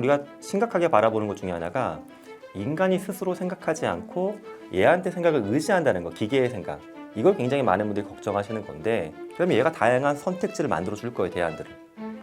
우리가 심각하게 바라보는 것 중에 하나가 인간이 스스로 생각하지 않고 얘한테 생각을 의지한다는 거, 기계의 생각. 이걸 굉장히 많은 분들이 걱정하시는 건데, 그러면 얘가 다양한 선택지를 만들어 줄 거예요, 대안들을.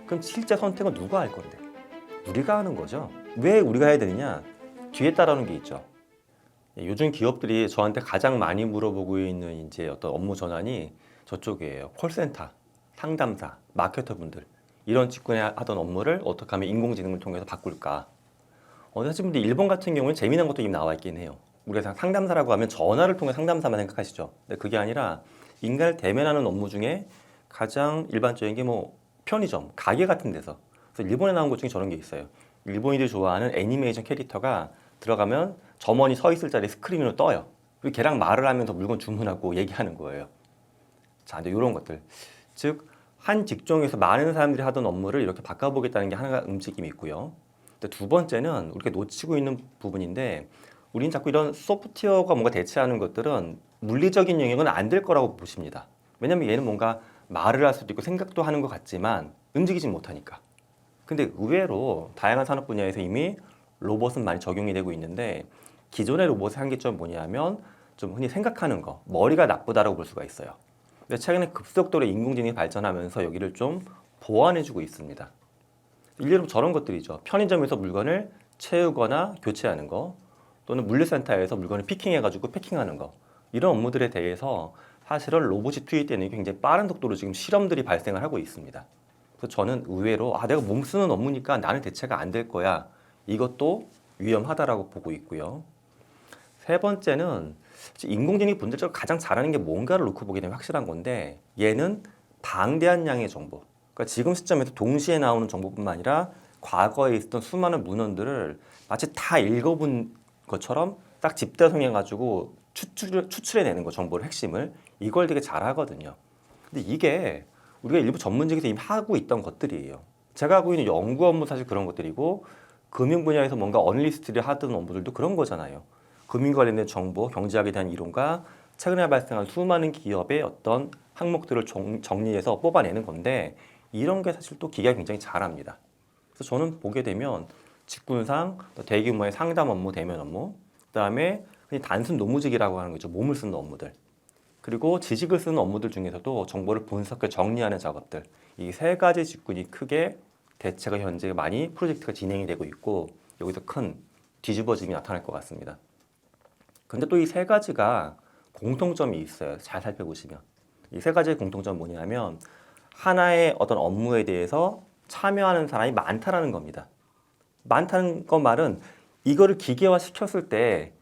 그럼 실제 선택은 누가 할 건데? 우리가 하는 거죠. 왜 우리가 해야 되느냐? 뒤에 따라오는 게 있죠. 요즘 기업들이 저한테 가장 많이 물어보고 있는 이제 어떤 업무 전환이 저쪽이에요. 콜센터, 상담사, 마케터 분들. 이런 직군에 하던 업무를 어떻게 하면 인공지능을 통해서 바꿀까? 사실 근데 일본 같은 경우는 재미난 것도 이미 나와 있긴 해요. 우리가 상담사라고 하면 전화를 통해 상담사만 생각하시죠. 근데 그게 아니라 인간을 대면하는 업무 중에 가장 일반적인 게 뭐 편의점, 가게 같은 데서. 그래서 일본에 나온 것 중에 저런 게 있어요. 일본인들이 좋아하는 애니메이션 캐릭터가 들어가면 점원이 서 있을 자리에 스크린으로 떠요. 그리고 걔랑 말을 하면서 물건 주문하고 얘기하는 거예요. 자, 근데 이런 것들. 즉, 한 직종에서 많은 사람들이 하던 업무를 이렇게 바꿔보겠다는 게 하나가 움직임이 있고요. 근데 두 번째는 우리가 놓치고 있는 부분인데, 우리는 자꾸 이런 소프트웨어가 뭔가 대체하는 것들은 물리적인 영역은 안 될 거라고 보십니다. 왜냐면 얘는 뭔가 말을 할 수도 있고 생각도 하는 것 같지만 움직이지 못하니까. 근데 의외로 다양한 산업 분야에서 이미 로봇은 많이 적용이 되고 있는데, 기존의 로봇의 한계점은 뭐냐면 좀 흔히 생각하는 거, 머리가 나쁘다라고 볼 수가 있어요. 근데 최근에 급속도로 인공지능이 발전하면서 여기를 좀 보완해주고 있습니다. 일례로 저런 것들이죠. 편의점에서 물건을 채우거나 교체하는 거, 또는 물류센터에서 물건을 피킹해가지고 패킹하는 거, 이런 업무들에 대해서 사실은 로봇이 투입되는 게 굉장히 빠른 속도로 지금 실험들이 발생을 하고 있습니다. 그래서 저는 의외로 내가 몸 쓰는 업무니까 나는 대체가 안 될 거야. 이것도 위험하다라고 보고 있고요. 세 번째는 인공지능이 본질적으로 가장 잘하는 게 뭔가를 놓고 보게 되면 확실한 건데, 얘는 방대한 양의 정보, 그러니까 지금 시점에서 동시에 나오는 정보뿐만 아니라 과거에 있었던 수많은 문헌들을 마치 다 읽어본 것처럼 딱 집대성해가지고 추출해내는 거, 정보를, 핵심을. 이걸 되게 잘하거든요. 근데 이게 우리가 일부 전문직에서 이미 하고 있던 것들이에요. 제가 하고 있는 연구 업무 사실 그런 것들이고, 금융 분야에서 뭔가 어널리스트를 하던 업무들도 그런 거잖아요. 금융 관련된 정보, 경제학에 대한 이론과 최근에 발생한 수많은 기업의 어떤 항목들을 정리해서 뽑아내는 건데, 이런 게 사실 또 기계가 굉장히 잘합니다. 그래서 저는 보게 되면 직군상 대규모의 상담 업무, 대면 업무, 그다음에 그냥 단순 노무직이라고 하는 거죠. 몸을 쓰는 업무들. 그리고 지식을 쓰는 업무들 중에서도 정보를 분석해 정리하는 작업들. 이 세 가지 직군이 크게 대체가 현재 많이 프로젝트가 진행이 되고 있고, 여기서 큰 뒤집어짐이 나타날 것 같습니다. 근데 또 이 세 가지가 공통점이 있어요. 잘 살펴보시면. 이 세 가지의 공통점은 뭐냐면, 하나의 어떤 업무에 대해서 참여하는 사람이 많다라는 겁니다. 많다는 것 말은 이거를 기계화 시켰을 때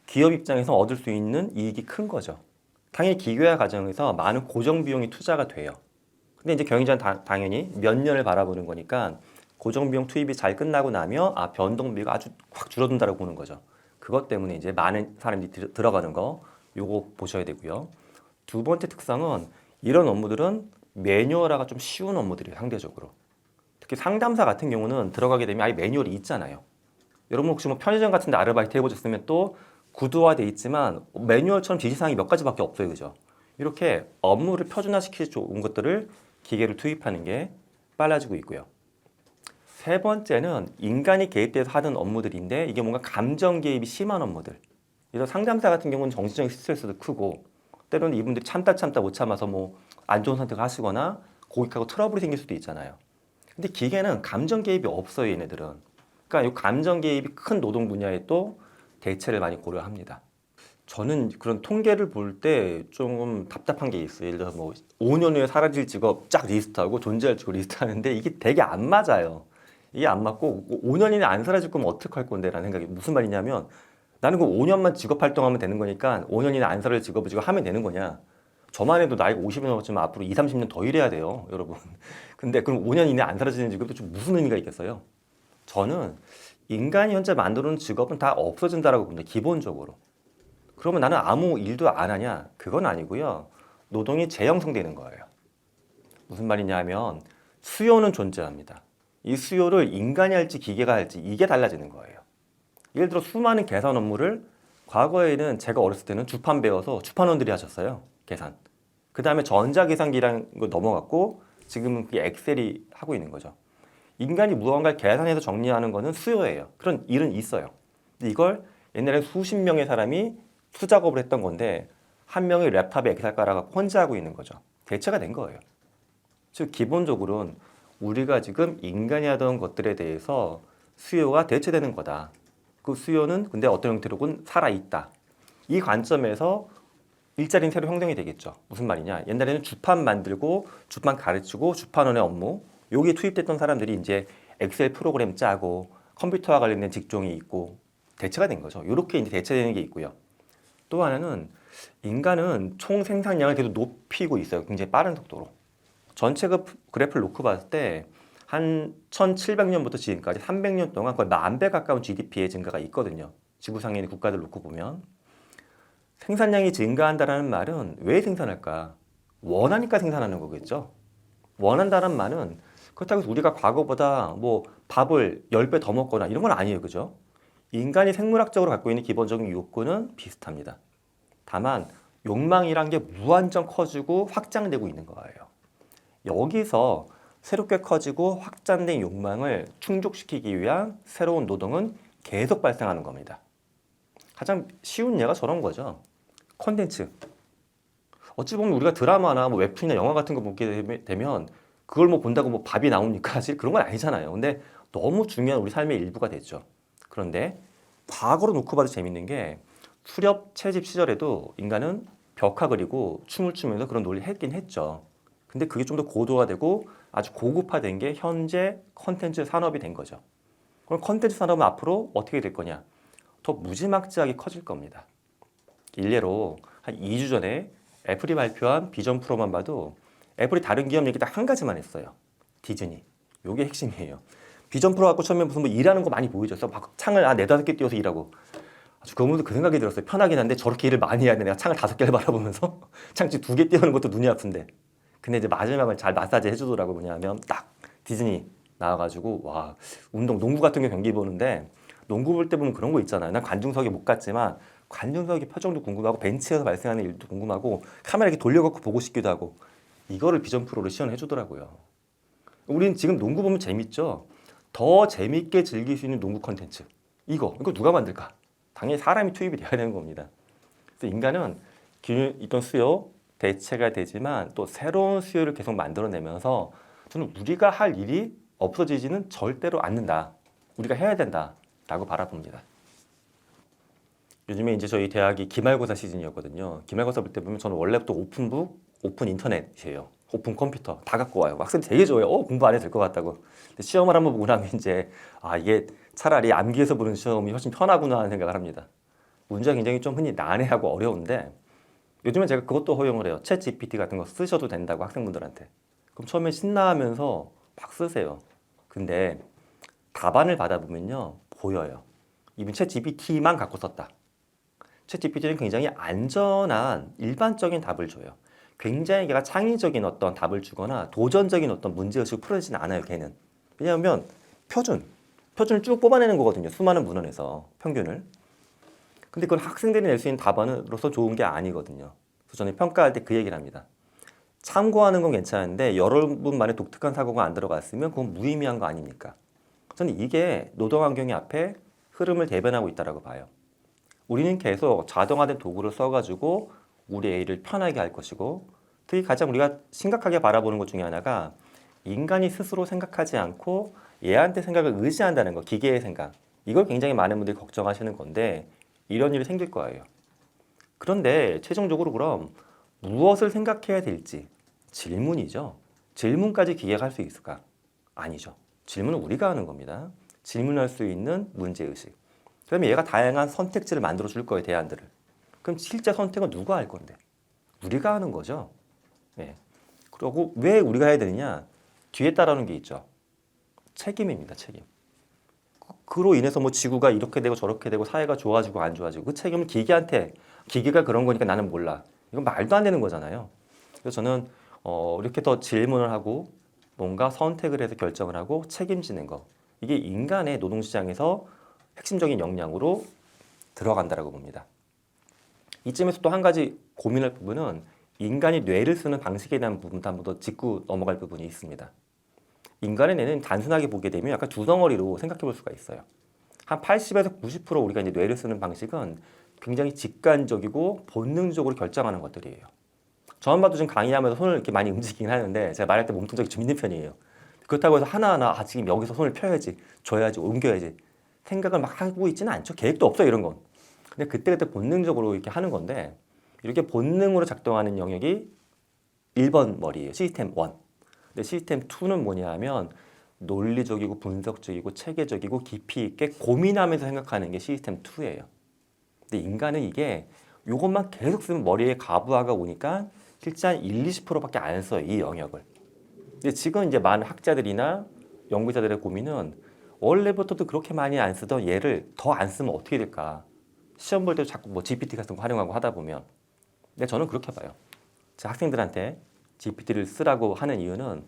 기업 입장에서 얻을 수 있는 이익이 큰 거죠. 당연히 기계화 과정에서 많은 고정 비용이 투자가 돼요. 근데 이제 경영자는 당연히 몇 년을 바라보는 거니까 고정 비용 투입이 잘 끝나고 나면 변동비가 아주 확 줄어든다고 보는 거죠. 그것 때문에 이제 많은 사람들이 들어가는 거, 요거 보셔야 되고요. 두 번째 특성은 이런 업무들은 매뉴얼화가 좀 쉬운 업무들이에요, 상대적으로. 특히 상담사 같은 경우는 들어가게 되면 아예 매뉴얼이 있잖아요. 여러분 혹시 뭐 편의점 같은 데 아르바이트 해보셨으면 또 구두화돼 있지만 매뉴얼처럼 지시사항이 몇 가지밖에 없어요, 그죠? 이렇게 업무를 표준화시키기 좋은 것들을 기계를 투입하는 게 빨라지고 있고요. 세 번째는 인간이 개입돼서 하던 업무들인데, 이게 뭔가 감정 개입이 심한 업무들. 그래서 상담사 같은 경우는 정신적인 스트레스도 크고, 때로는 이분들이 참다 못 참아서 뭐 안 좋은 선택을 하시거나 고객하고 트러블이 생길 수도 있잖아요. 근데 기계는 감정 개입이 없어요, 얘네들은. 그러니까 이 감정 개입이 큰 노동 분야에 또 대체를 많이 고려합니다. 저는 그런 통계를 볼 때 좀 답답한 게 있어요. 예를 들어서 뭐 5년 후에 사라질 직업 쫙 리스트하고 존재할 직업 리스트하는데 이게 되게 안 맞아요. 이게 안 맞고 5년 이내 안 사라질 거면 어떡할 건데 라는 생각이, 무슨 말이냐면 나는 그 5년만 직업 활동하면 되는 거니까 5년 이내 안 사라질 직업을 지금 하면 되는 거냐. 저만 해도 나이가 50이 넘었지만 앞으로 2, 30년 더 일해야 돼요, 여러분. 근데 그럼 5년 이내 안 사라지는 직업도 좀 무슨 의미가 있겠어요? 저는 인간이 현재 만드는 직업은 다 없어진다라고 봅니다, 기본적으로. 그러면 나는 아무 일도 안 하냐? 그건 아니고요. 노동이 재형성되는 거예요. 무슨 말이냐면 수요는 존재합니다. 이 수요를 인간이 할지 기계가 할지 이게 달라지는 거예요. 예를 들어 수많은 계산 업무를 과거에는 제가 어렸을 때는 주판 배워서 주판원들이 하셨어요. 계산. 그 다음에 전자계산기라는 거 넘어갔고 지금은 그게 엑셀이 하고 있는 거죠. 인간이 무언가를 계산해서 정리하는 거는 수요예요. 그런 일은 있어요. 근데 이걸 옛날에 수십 명의 사람이 수작업을 했던 건데 한 명이 랩탑에 엑셀 깔아갖고 혼자 하고 있는 거죠. 대체가 된 거예요. 즉 기본적으로는 우리가 지금 인간이 하던 것들에 대해서 수요가 대체되는 거다. 그 수요는 근데 어떤 형태로건 살아있다. 이 관점에서 일자리는 새로 형성이 되겠죠. 무슨 말이냐? 옛날에는 주판 만들고 주판 가르치고 주판원의 업무 여기에 투입됐던 사람들이 이제 엑셀 프로그램 짜고 컴퓨터와 관련된 직종이 있고 대체가 된 거죠. 이렇게 이제 대체되는 게 있고요. 또 하나는 인간은 총 생산량을 계속 높이고 있어요. 굉장히 빠른 속도로. 전체 그래프를 놓고 봤을 때 한 1700년부터 지금까지 300년 동안 거의 10,000배 가까운 GDP의 증가가 있거든요. 지구상에 있는 국가들 놓고 보면. 생산량이 증가한다는 말은 왜 생산할까? 원하니까 생산하는 거겠죠. 원한다는 말은 그렇다고 해서 우리가 과거보다 뭐 밥을 10배 더 먹거나 이런 건 아니에요. 그죠? 인간이 생물학적으로 갖고 있는 기본적인 욕구는 비슷합니다. 다만 욕망이란 게 무한정 커지고 확장되고 있는 거예요. 여기서 새롭게 커지고 확장된 욕망을 충족시키기 위한 새로운 노동은 계속 발생하는 겁니다. 가장 쉬운 예가 저런 거죠. 콘텐츠. 어찌 보면 우리가 드라마나 뭐 웹툰이나 영화 같은 거 보게 되면 그걸 뭐 본다고 뭐 밥이 나옵니까? 사실 그런 건 아니잖아요. 근데 너무 중요한 우리 삶의 일부가 됐죠. 그런데 과거로 놓고 봐도 재밌는 게 수렵 채집 시절에도 인간은 벽화 그리고 춤을 추면서 그런 논리를 했긴 했죠. 근데 그게 좀 더 고도화되고 아주 고급화된 게 현재 컨텐츠 산업이 된 거죠. 그럼 컨텐츠 산업은 앞으로 어떻게 될 거냐? 더 무지막지하게 커질 겁니다. 일례로 한 2주 전에 애플이 발표한 비전 프로만 봐도 애플이 다른 기업 얘기 딱 한 가지만 했어요. 디즈니. 요게 핵심이에요. 비전 프로 갖고 처음에 무슨 뭐 일하는 거 많이 보이죠. 그래서 막 창을 4-5개 띄워서 일하고 아주 그거 보면서 그 생각이 들었어요. 편하긴 한데 저렇게 일을 많이 해야 돼. 내가 창을 5개를 바라보면서 창지 2개 띄우는 것도 눈이 아픈데. 근데 이제 마지막을 잘 마사지 해주더라고. 뭐냐면 딱 디즈니 나와가지고 와 운동 농구 같은 경기 보는데 농구 볼 때 보면 그런 거 있잖아요. 난 관중석에 못 갔지만 관중석의 표정도 궁금하고 벤치에서 발생하는 일도 궁금하고 카메라 이렇게 돌려갖고 보고 싶기도 하고 이거를 비전 프로로 시연해 주더라고요. 우리는 지금 농구 보면 재밌죠. 더 재밌게 즐길 수 있는 농구 콘텐츠 이거 누가 만들까? 당연히 사람이 투입이 돼야 되는 겁니다. 그래서 인간은 기존에 있던 수요 대체가 되지만 또 새로운 수요를 계속 만들어내면서 저는 우리가 할 일이 없어지지는 절대로 않는다. 우리가 해야 된다라고 바라봅니다. 요즘에 이제 저희 대학이 기말고사 시즌이었거든요. 기말고사 볼 때 보면 저는 원래부터 오픈북, 오픈 인터넷이에요. 오픈 컴퓨터 다 갖고 와요. 학생들 되게 좋아해요. 공부 안 해도 될 것 같다고. 근데 시험을 한번 보고 나면 이제 이게 차라리 암기해서 보는 시험이 훨씬 편하구나 하는 생각을 합니다. 문제가 굉장히 좀 흔히 난해하고 어려운데 요즘엔 제가 그것도 허용을 해요. 챗 GPT 같은 거 쓰셔도 된다고 학생분들한테. 그럼 처음에 신나하면서 막 쓰세요. 근데 답안을 받아보면요. 보여요. 이분 챗 GPT만 갖고 썼다. 챗 GPT는 굉장히 안전한 일반적인 답을 줘요. 굉장히 걔가 창의적인 어떤 답을 주거나 도전적인 어떤 문제의식을 풀어내진 않아요. 걔는. 왜냐하면 표준을 쭉 뽑아내는 거거든요. 수많은 문헌에서 평균을. 근데 그건 학생들이 낼 수 있는 답안으로서 좋은 게 아니거든요. 그래서 저는 평가할 때 그 얘기를 합니다. 참고하는 건 괜찮은데 여러분만의 독특한 사고가 안 들어갔으면 그건 무의미한 거 아닙니까? 저는 이게 노동환경의 앞에 흐름을 대변하고 있다고 봐요. 우리는 계속 자동화된 도구를 써가지고 우리의 일을 편하게 할 것이고 특히 가장 우리가 심각하게 바라보는 것 중에 하나가 인간이 스스로 생각하지 않고 얘한테 생각을 의지한다는 거, 기계의 생각. 이걸 굉장히 많은 분들이 걱정하시는 건데 이런 일이 생길 거예요. 그런데 최종적으로 그럼 무엇을 생각해야 될지 질문이죠. 질문까지 기계가 할 수 있을까? 아니죠. 질문은 우리가 하는 겁니다. 질문할 수 있는 문제의식. 그러면 얘가 다양한 선택지를 만들어 줄 거예요, 대안들을. 그럼 실제 선택은 누가 할 건데? 우리가 하는 거죠. 예. 그리고 왜 우리가 해야 되느냐? 뒤에 따라오는 게 있죠. 책임입니다, 책임. 그로 인해서 뭐 지구가 이렇게 되고 저렇게 되고 사회가 좋아지고 안 좋아지고 그 책임을 기계가 그런 거니까 나는 몰라. 이건 말도 안 되는 거잖아요. 그래서 저는 이렇게 더 질문을 하고 뭔가 선택을 해서 결정을 하고 책임지는 거. 이게 인간의 노동시장에서 핵심적인 역량으로 들어간다라고 봅니다. 이쯤에서 또 한 가지 고민할 부분은 인간이 뇌를 쓰는 방식에 대한 부분도 한번 더 짚고 넘어갈 부분이 있습니다. 인간의 뇌는 단순하게 보게 되면 약간 두 덩어리로 생각해 볼 수가 있어요. 한 80에서 90% 우리가 이제 뇌를 쓰는 방식은 굉장히 직관적이고 본능적으로 결정하는 것들이에요. 저만 봐도 지금 강의하면서 손을 이렇게 많이 움직이긴 하는데 제가 말할 때 몸통적이 좀 있는 편이에요. 그렇다고 해서 하나하나 지금 여기서 손을 펴야지, 줘야지, 옮겨야지 생각을 막 하고 있지는 않죠. 계획도 없어요, 이런 건. 근데 그때그때 본능적으로 이렇게 하는 건데 이렇게 본능으로 작동하는 영역이 1번 머리예요. 시스템 1. 근데 시스템 2는 뭐냐 하면 논리적이고 분석적이고 체계적이고 깊이 있게 고민하면서 생각하는 게 시스템 2예요. 근데 인간은 이게 이것만 계속 쓰면 머리에 가부하가 오니까 실제 한 1, 20%밖에 안 써요, 이 영역을. 근데 지금 이제 많은 학자들이나 연구자들의 고민은 원래부터도 그렇게 많이 안 쓰던 얘를 더 안 쓰면 어떻게 될까? 시험 볼 때도 자꾸 뭐 GPT 같은 거 활용하고 하다 보면. 근데 저는 그렇게 봐요. 제 학생들한테 GPT를 쓰라고 하는 이유는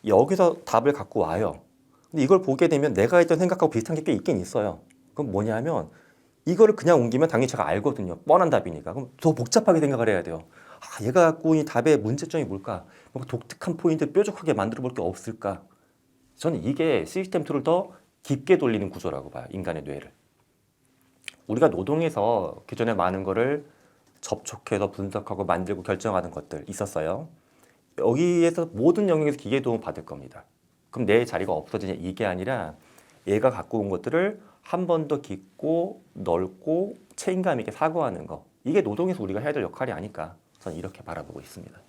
여기서 답을 갖고 와요. 근데 이걸 보게 되면 내가 했던 생각하고 비슷한 게 꽤 있긴 있어요. 그럼 뭐냐면 이거를 그냥 옮기면 당연히 제가 알거든요. 뻔한 답이니까. 그럼 더 복잡하게 생각을 해야 돼요. 아, 얘가 갖고 이 답의 문제점이 뭘까? 뭔가 독특한 포인트 뾰족하게 만들어 볼 게 없을까? 저는 이게 시스템 2를 더 깊게 돌리는 구조라고 봐요. 인간의 뇌를. 우리가 노동에서 기존에 많은 거를 접촉해서 분석하고 만들고 결정하는 것들 있었어요. 여기에서 모든 영역에서 기계 도움 받을 겁니다. 그럼 내 자리가 없어지냐 이게 아니라 얘가 갖고 온 것들을 한 번 더 깊고 넓고 책임감 있게 사고하는 거. 이게 노동에서 우리가 해야 될 역할이 아닐까 저는 이렇게 바라보고 있습니다.